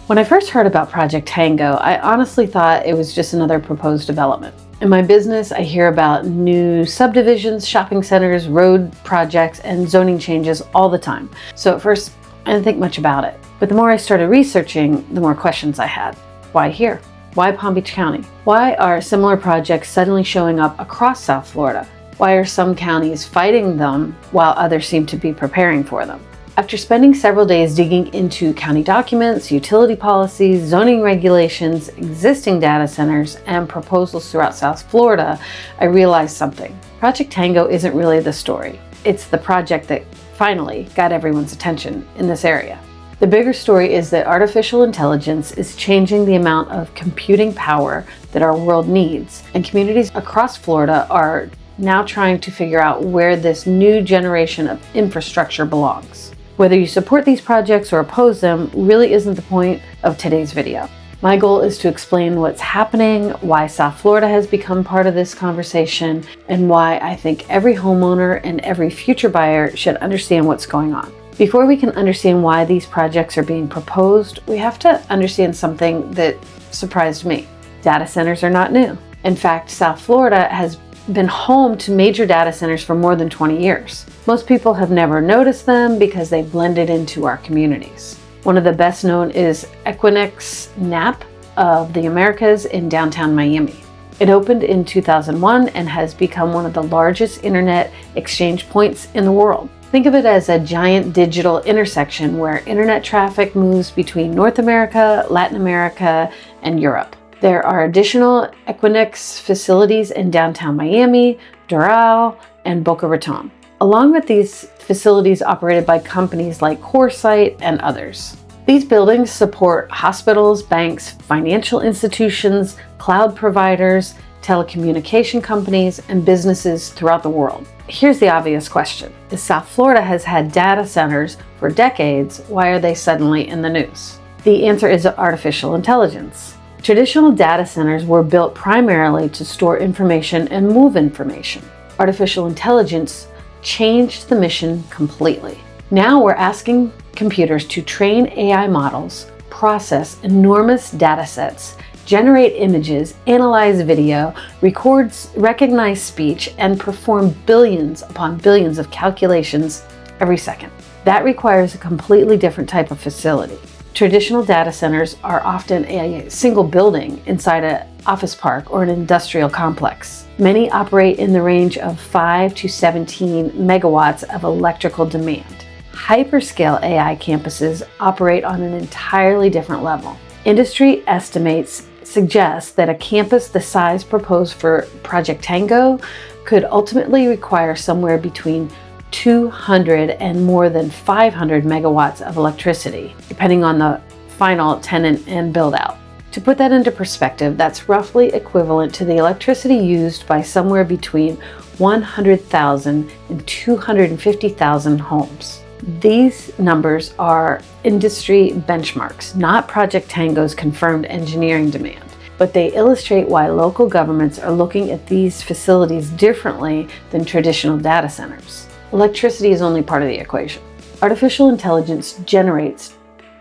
When I first heard about Project Tango, I honestly thought it was just another proposed development. In my business, I hear about new subdivisions, shopping centers, road projects, and zoning changes all the time. So at first, I didn't think much about it. But the more I started researching, the more questions I had. Why here? Why Palm Beach County? Why are similar projects suddenly showing up across South Florida? Why are some counties fighting them while others seem to be preparing for them? After spending several days digging into county documents, utility policies, zoning regulations, existing data centers, and proposals throughout South Florida, I realized something. Project Tango isn't really the story. It's the project that finally got everyone's attention in this area. The bigger story is that artificial intelligence is changing the amount of computing power that our world needs, and communities across Florida are now trying to figure out where this new generation of infrastructure belongs. Whether you support these projects or oppose them really isn't the point of today's video. My goal is to explain what's happening, why South Florida has become part of this conversation, and why I think every homeowner and every future buyer should understand what's going on. Before we can understand why these projects are being proposed, we have to understand something that surprised me. Data centers are not new. In fact, South Florida has been home to major data centers for more than 20 years. Most people have never noticed them because they blended into our communities. One of the best known is Equinix NAP of the Americas in downtown Miami. It opened in 2001 and has become one of the largest internet exchange points in the world. Think of it as a giant digital intersection where internet traffic moves between North America, Latin America, and Europe. There are additional Equinix facilities in downtown Miami, Doral, and Boca Raton, along with these facilities operated by companies like CoreSite and others. These buildings support hospitals, banks, financial institutions, cloud providers, telecommunication companies, and businesses throughout the world. Here's the obvious question. If South Florida has had data centers for decades, why are they suddenly in the news? The answer is artificial intelligence. Traditional data centers were built primarily to store information and move information. Artificial intelligence changed the mission completely. Now we're asking computers to train AI models, process enormous data sets, generate images, analyze video, recognize speech, and perform billions upon billions of calculations every second. That requires a completely different type of facility. Traditional data centers are often a single building inside an office park or an industrial complex. Many operate in the range of 5 to 17 megawatts of electrical demand. Hyperscale AI campuses operate on an entirely different level. Industry estimates suggest that a campus the size proposed for Project Tango could ultimately require somewhere between 200 and more than 500 megawatts of electricity, depending on the final tenant and build out. To put that into perspective, that's roughly equivalent to the electricity used by somewhere between 100,000 and 250,000 homes. These numbers are industry benchmarks, not Project Tango's confirmed engineering demand, but they illustrate why local governments are looking at these facilities differently than traditional data centers. Electricity is only part of the equation. Artificial intelligence generates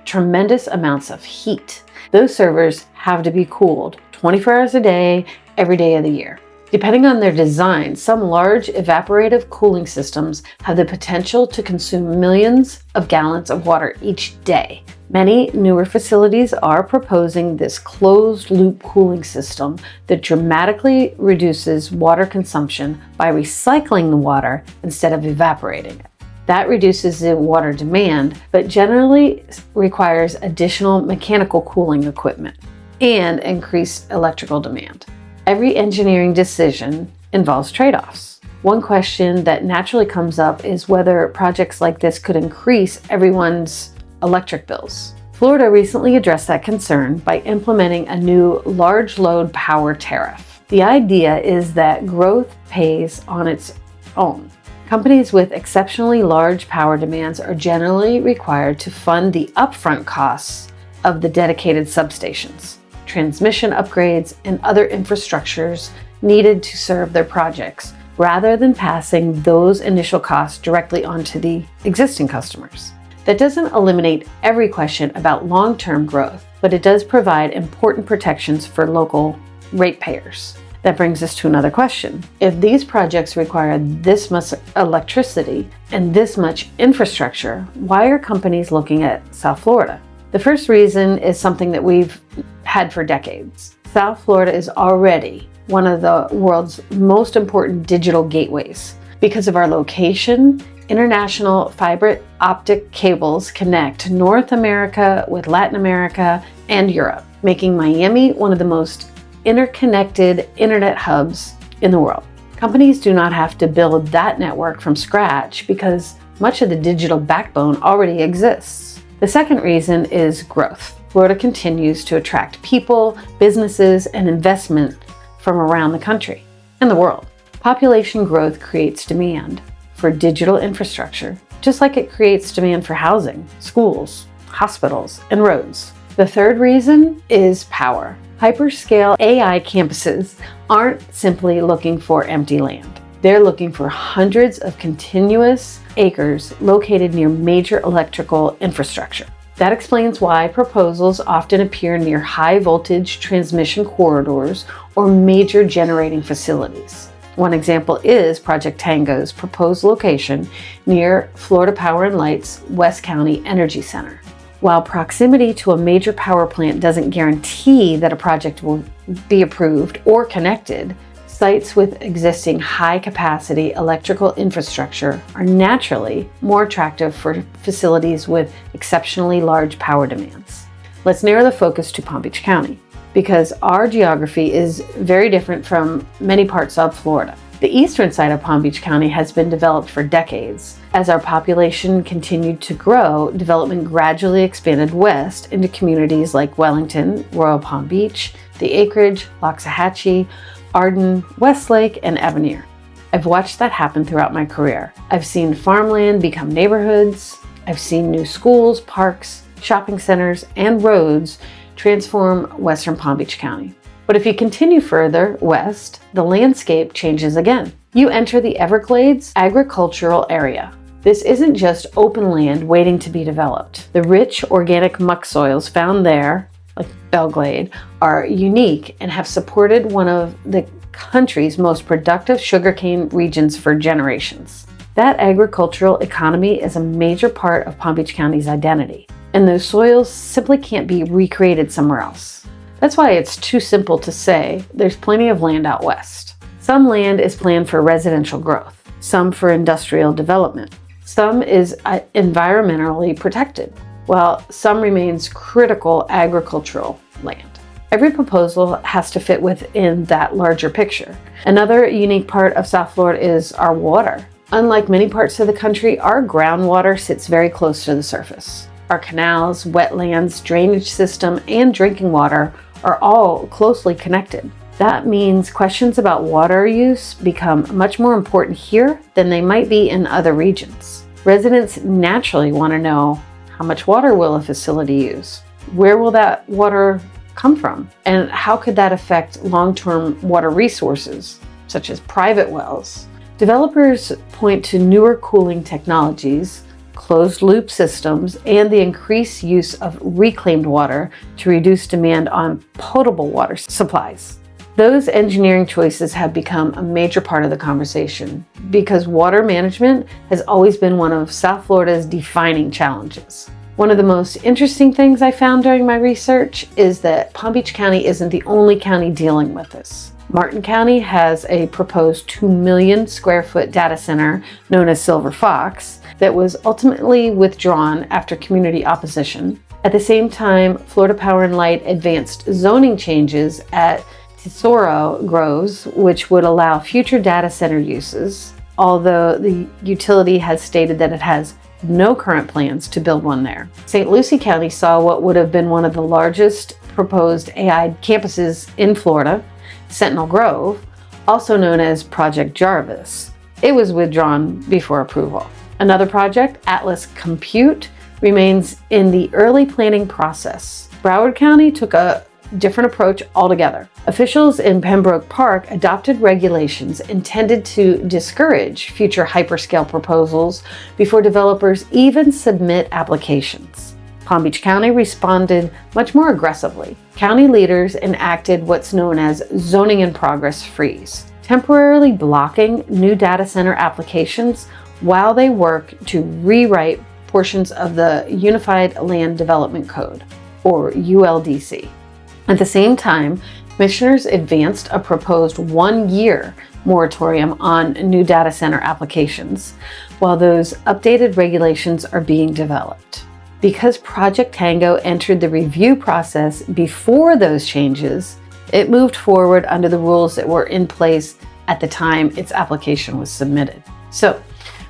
tremendous amounts of heat. Those servers have to be cooled 24 hours a day, every day of the year. Depending on their design, some large evaporative cooling systems have the potential to consume millions of gallons of water each day. Many newer facilities are proposing this closed-loop cooling system that dramatically reduces water consumption by recycling the water instead of evaporating it. That reduces the water demand, but generally requires additional mechanical cooling equipment and increased electrical demand. Every engineering decision involves trade-offs. One question that naturally comes up is whether projects like this could increase everyone's electric bills. Florida recently addressed that concern by implementing a new large load power tariff. The idea is that growth pays on its own. Companies with exceptionally large power demands are generally required to fund the upfront costs of the dedicated substations, transmission upgrades, and other infrastructures needed to serve their projects, rather than passing those initial costs directly onto the existing customers. That doesn't eliminate every question about long-term growth, but it does provide important protections for local ratepayers. That brings us to another question. If these projects require this much electricity and this much infrastructure, why are companies looking at South Florida? The first reason is something that we've had for decades. South Florida is already one of the world's most important digital gateways. Because of our location, international fiber optic cables connect North America with Latin America and Europe, making Miami one of the most interconnected internet hubs in the world. Companies do not have to build that network from scratch because much of the digital backbone already exists. The second reason is growth. Florida continues to attract people, businesses, and investment from around the country and the world. Population growth creates demand for digital infrastructure, just like it creates demand for housing, schools, hospitals, and roads. The third reason is power. Hyperscale AI campuses aren't simply looking for empty land. They're looking for hundreds of continuous acres located near major electrical infrastructure. That explains why proposals often appear near high voltage transmission corridors or major generating facilities. One example is Project Tango's proposed location near Florida Power and Light's West County Energy Center. While proximity to a major power plant doesn't guarantee that a project will be approved or connected, sites with existing high-capacity electrical infrastructure are naturally more attractive for facilities with exceptionally large power demands. Let's narrow the focus to Palm Beach County, because our geography is very different from many parts of Florida. The eastern side of Palm Beach County has been developed for decades. As our population continued to grow, development gradually expanded west into communities like Wellington, Royal Palm Beach, The Acreage, Loxahatchee, Arden, Westlake, and Avenir. I've watched that happen throughout my career. I've seen farmland become neighborhoods. I've seen new schools, parks, shopping centers, and roads transform western Palm Beach County. But if you continue further west, the landscape changes again. You enter the Everglades agricultural area. This isn't just open land waiting to be developed. The rich organic muck soils found there, like Belglade, are unique and have supported one of the country's most productive sugarcane regions for generations. That agricultural economy is a major part of Palm Beach County's identity, and those soils simply can't be recreated somewhere else. That's why it's too simple to say there's plenty of land out west. Some land is planned for residential growth, some for industrial development, some is environmentally protected, while some remains critical agricultural land. Every proposal has to fit within that larger picture. Another unique part of South Florida is our water. Unlike many parts of the country, our groundwater sits very close to the surface. Our canals, wetlands, drainage system, and drinking water are all closely connected. That means questions about water use become much more important here than they might be in other regions. Residents naturally want to know, how much water will a facility use? Where will that water come from? And how could that affect long-term water resources, such as private wells? Developers point to newer cooling technologies, closed-loop systems, and the increased use of reclaimed water to reduce demand on potable water supplies. Those engineering choices have become a major part of the conversation because water management has always been one of South Florida's defining challenges. One of the most interesting things I found during my research is that Palm Beach County isn't the only county dealing with this. Martin County has a proposed 2 million square foot data center known as Silver Fox that was ultimately withdrawn after community opposition. At the same time, Florida Power and Light advanced zoning changes at Tesoro Groves, which would allow future data center uses, although the utility has stated that it has no current plans to build one there. St. Lucie County saw what would have been one of the largest proposed AI campuses in Florida, Sentinel Grove, also known as Project Jarvis. It was withdrawn before approval. Another project, Atlas Compute, remains in the early planning process. Broward County took a different approach altogether. Officials in Pembroke Park adopted regulations intended to discourage future hyperscale proposals before developers even submit applications. Palm Beach County responded much more aggressively. County leaders enacted what's known as zoning in progress freeze, temporarily blocking new data center applications while they work to rewrite portions of the Unified Land Development Code, or ULDC. At the same time, commissioners advanced a proposed 1-year moratorium on new data center applications, while those updated regulations are being developed. Because Project Tango entered the review process before those changes, it moved forward under the rules that were in place at the time its application was submitted. So,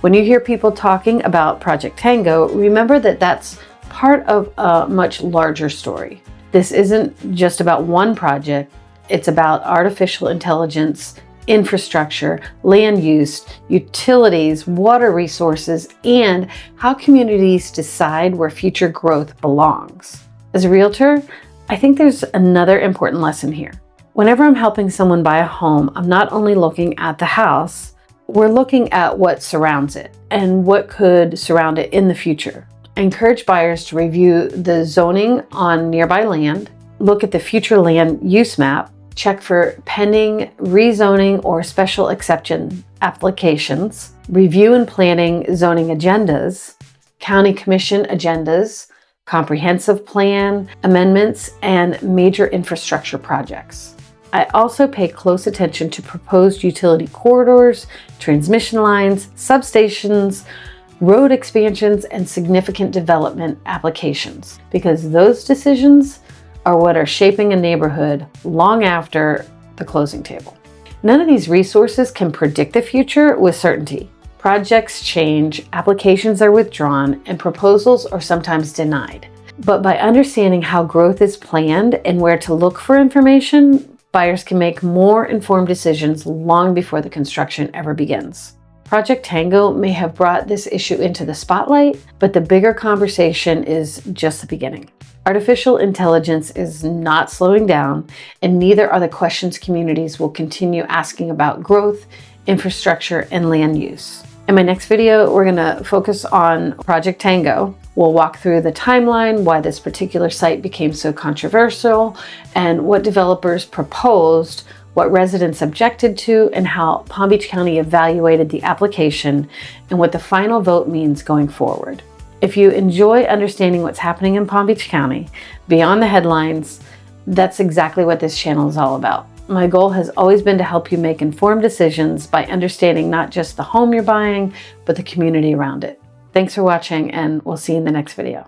when you hear people talking about Project Tango, remember that that's part of a much larger story. This isn't just about one project, it's about artificial intelligence, infrastructure, land use, utilities, water resources, and how communities decide where future growth belongs. As a realtor, I think there's another important lesson here. Whenever I'm helping someone buy a home, I'm not only looking at the house, we're looking at what surrounds it and what could surround it in the future. I encourage buyers to review the zoning on nearby land, look at the future land use map, check for pending rezoning or special exception applications, review and planning zoning agendas, county commission agendas, comprehensive plan amendments, and major infrastructure projects. I also pay close attention to proposed utility corridors, transmission lines, substations, road expansions, and significant development applications, because those decisions are what are shaping a neighborhood long after the closing table. None of these resources can predict the future with certainty. Projects change, applications are withdrawn, and proposals are sometimes denied. But by understanding how growth is planned and where to look for information, buyers can make more informed decisions long before the construction ever begins. Project Tango may have brought this issue into the spotlight, but the bigger conversation is just the beginning. Artificial intelligence is not slowing down, and neither are the questions communities will continue asking about growth, infrastructure, and land use. In my next video, we're going to focus on Project Tango. We'll walk through the timeline, why this particular site became so controversial, and what developers proposed, what residents objected to, and how Palm Beach County evaluated the application, and what the final vote means going forward. If you enjoy understanding what's happening in Palm Beach County, beyond the headlines, that's exactly what this channel is all about. My goal has always been to help you make informed decisions by understanding not just the home you're buying, but the community around it. Thanks for watching, and we'll see you in the next video.